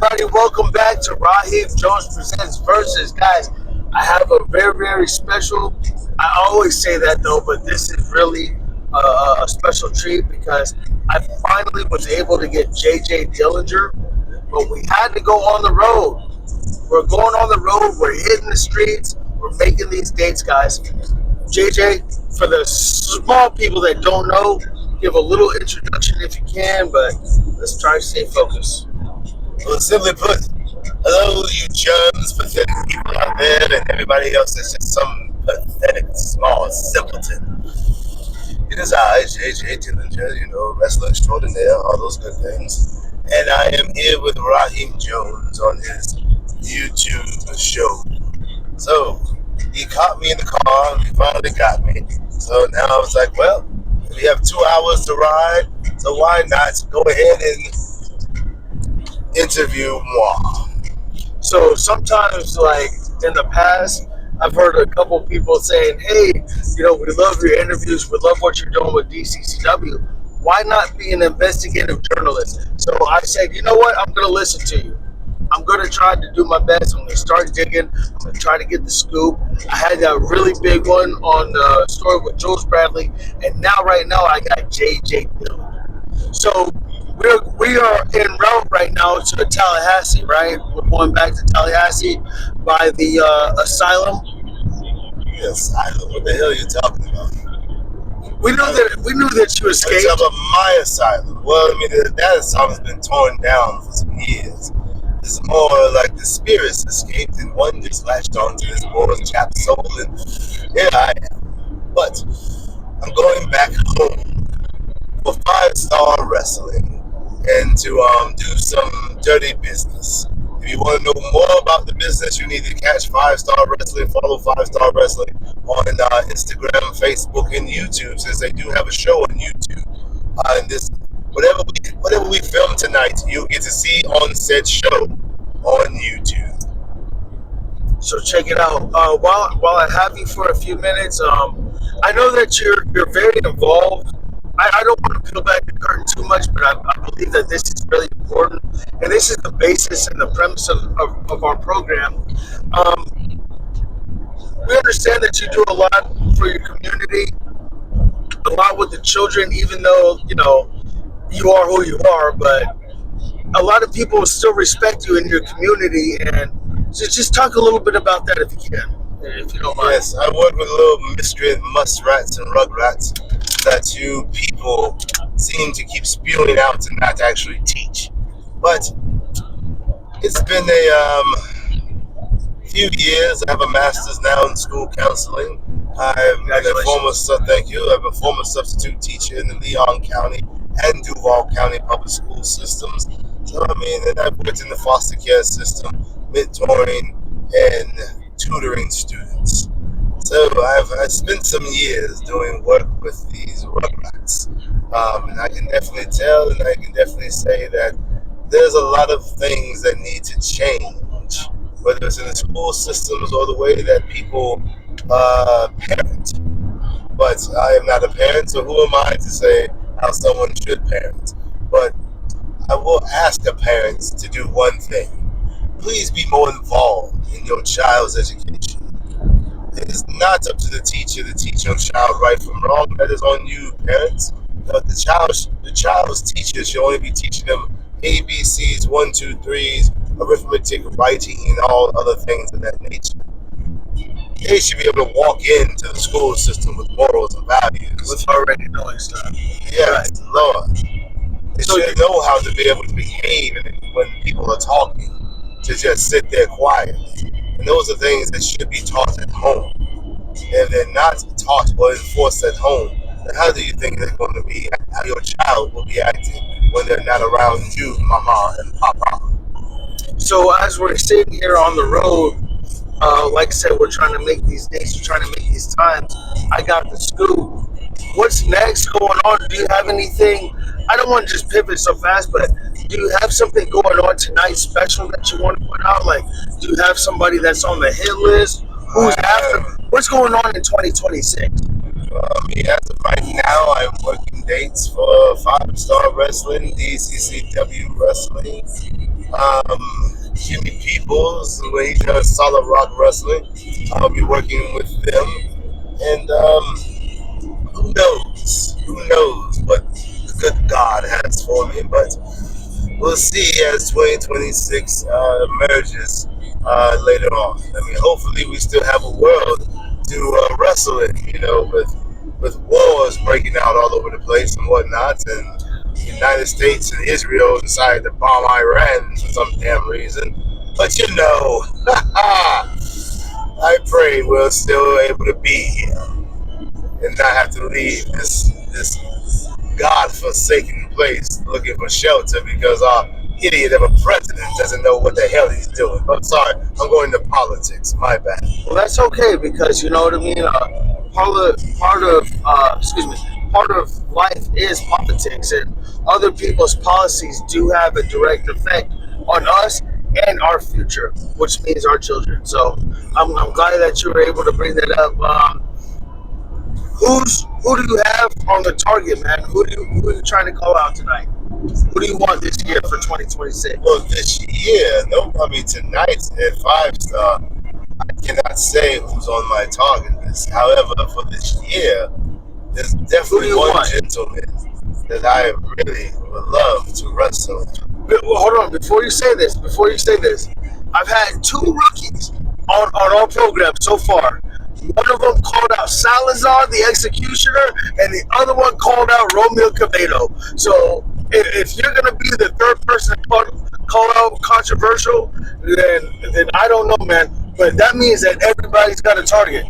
Everybody, welcome back to Raheem Jones Presents Versus. Guys, I have a very, very special. I always say that though, but this is really a special treat because I finally was able to get JJ Dillinger, but we had to go on the road. We're going on the road. We're hitting the streets. We're making these dates, guys. JJ, for the small people that don't know, give a little introduction if you can, but let's try to stay focused. Well, simply put, hello, you germs, pathetic people out there, and everybody else that's just some pathetic, small simpleton. It is I, J.J. Dillinger, wrestler extraordinaire, all those good things. And I am here with Raheem Jones on his YouTube show. So, he caught me in the car, and he finally got me. So now I was like, well, we have 2 hours to ride, so why not go ahead and interview moi? So sometimes, like in the past, I've heard a couple people saying, "Hey, we love your interviews. We love what you're doing with DCCW. Why not be an investigative journalist?" So I said, "You know what? I'm going to listen to you. I'm going to try to do my best. I'm going to start digging. I'm going to try to get the scoop." I had that really big one on the story with Jules Bradley, and now right now I got JJ Dillon. So we are en route right now to Tallahassee, right? We're going back to Tallahassee by the asylum. Yes, I know what the hell you're talking about. We knew that you You're escaped. talking about my asylum. Well, I mean, that asylum's been torn down for some years. It's more like the spirits escaped and one just latched onto this poor chap's soul, and here I am. But I'm going back home for five-star wrestling and to do some dirty business. If you want to know more about the business, you need to catch Five Star Wrestling, follow Five Star Wrestling on Instagram, Facebook, and YouTube, since they do have a show on YouTube. And this, whatever we film tonight, you'll get to see on said show on YouTube. So check it out. While I have you for a few minutes, I know that you're very involved. I don't want to peel back the curtain too much, but I believe that this is really important, and this is the basis and the premise of our program. Um, we understand that you do a lot for your community, a lot with the children, even though you are who you are, but a lot of people still respect you in your community, and just talk a little bit about that if you can, if you don't mind. Yes, I work with little mystery muskrats and rugrats that you people seem to keep spewing out and not actually teach. But it's been a few years. I have a master's now in school counseling. I've been a former thank you. I'm a former substitute teacher in the Leon County and Duval County public school systems. So I mean, and I've worked in the foster care system, mentoring and tutoring students. So I spent some years doing work with these rugrats, and I can definitely tell, and I can definitely say that there's a lot of things that need to change, whether it's in the school systems or the way that people parent. But I am not a parent, so who am I to say how someone should parent? But I will ask the parents to do one thing. Please be more involved in your child's education. It is not up to the teacher to teach your child right from wrong. That is on you, parents. The child's teacher should only be teaching them ABCs, one, two, threes, arithmetic, writing, and all other things of that nature. They should be able to walk into the school system with morals and values. With already knowing stuff. Yes, Right. Lord. They So should know how to be able to behave when people are talking, to just sit there quietly. And those are things that should be taught at home. If they're not taught or enforced at home, then how do you think they're going to be, how your child will be acting when they're not around you, mama and papa? so as we're sitting here on the road, like I said, we're trying to make these dates, we're trying to make these times. I got the scoop. What's next going on? Do you have anything? I don't want to just pivot so fast, but do you have something going on tonight special that you want to put out? Like, do you have somebody that's on the hit list? Who's after? What's going on in 2026? As of right now, I'm working dates for Five Star Wrestling, DCCW Wrestling, Jimmy Peoples, when he does Solid Rock Wrestling. I'll be working with them. And who knows? Who knows what the good God has for me? But we'll see as 2026 emerges later on. I mean, hopefully we still have a world to wrestle in, with wars breaking out all over the place and whatnot. And the United States and Israel decided to bomb Iran for some damn reason. But I pray we're still able to be here and not have to leave this God-forsaken place looking for shelter because our idiot of a president doesn't know what the hell he's doing. I'm sorry, I'm going to politics. My bad. Well, that's okay because you know what I mean. Part of life is politics, and other people's policies do have a direct effect on us and our future, which means our children. So I'm glad that you were able to bring that up. Who do you have on the target, man? Who are you trying to call out tonight? Who do you want this year for 2026? Well, this year, no, I mean tonight at 5 star, I cannot say who's on my target list. However, for this year, there's definitely one gentleman that I really would love to wrestle. Well, hold on. Before you say this, I've had two rookies on our program so far. One of them called out Salazar, the executioner, and the other one called out Romeo Cavedo. So if you're going to be the third person to call out controversial, then I don't know, man. But that means that everybody's got a target.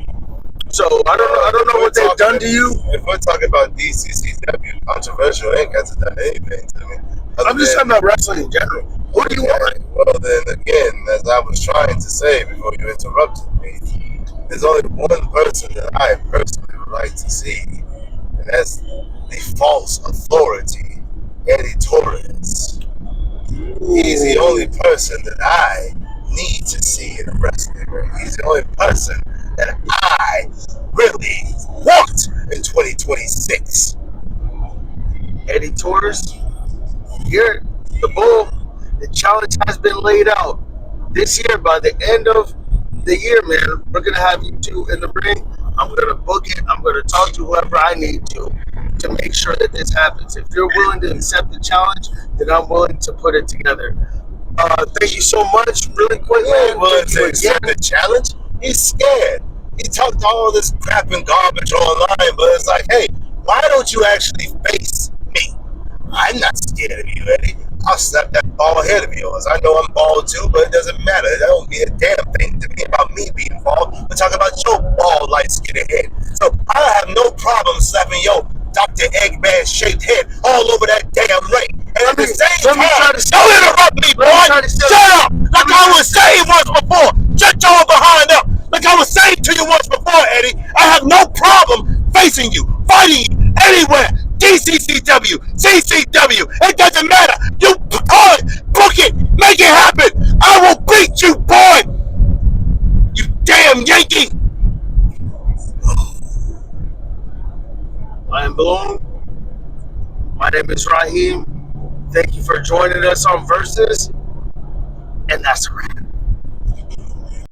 So I don't know what they've done to you. If we're talking about DCCW, controversial ain't got to done anything to me. I'm just talking about wrestling in general. What do you want? Well, then again, as I was trying to say before you interrupted me, there's only one person that I personally would like to see, and that's the false authority, Eddie Torres. He's the only person that I need to see in a wrestling ring. He's the only person that I really want in 2026. Eddie Torres, you're the bull. The challenge has been laid out. This year, by the end of the year, man, we're gonna have you two in the ring. I'm gonna book it. I'm gonna talk to whoever I need to make sure that this happens. If you're willing to accept the challenge, then I'm willing to put it together. Thank you so much. Really quick, man. Willing to accept the challenge? He's scared. He talked all this crap and garbage online, but it's like, hey, why don't you actually face me? I'm not scared of you, Eddie. I'll slap that bald head of yours. I know I'm bald too, but it doesn't matter. That don't mean a damn thing to me about me being bald. We're talking about your bald, light-skinned head. So I have no problem slapping your Dr. Eggman shaped head all over that damn ring. And at the same time, don't interrupt me, boy! Shut up! Like I was saying once before! Shut your behind up! Like I was saying to you once before, Eddie, I have no problem facing you, fighting you, anywhere. DCCW, CCW, it doesn't matter. You call it, book it, make it happen. I will beat you, boy! You damn Yankee! I am blown. My name is Raheem. Thank you for joining us on Versus, and that's a wrap.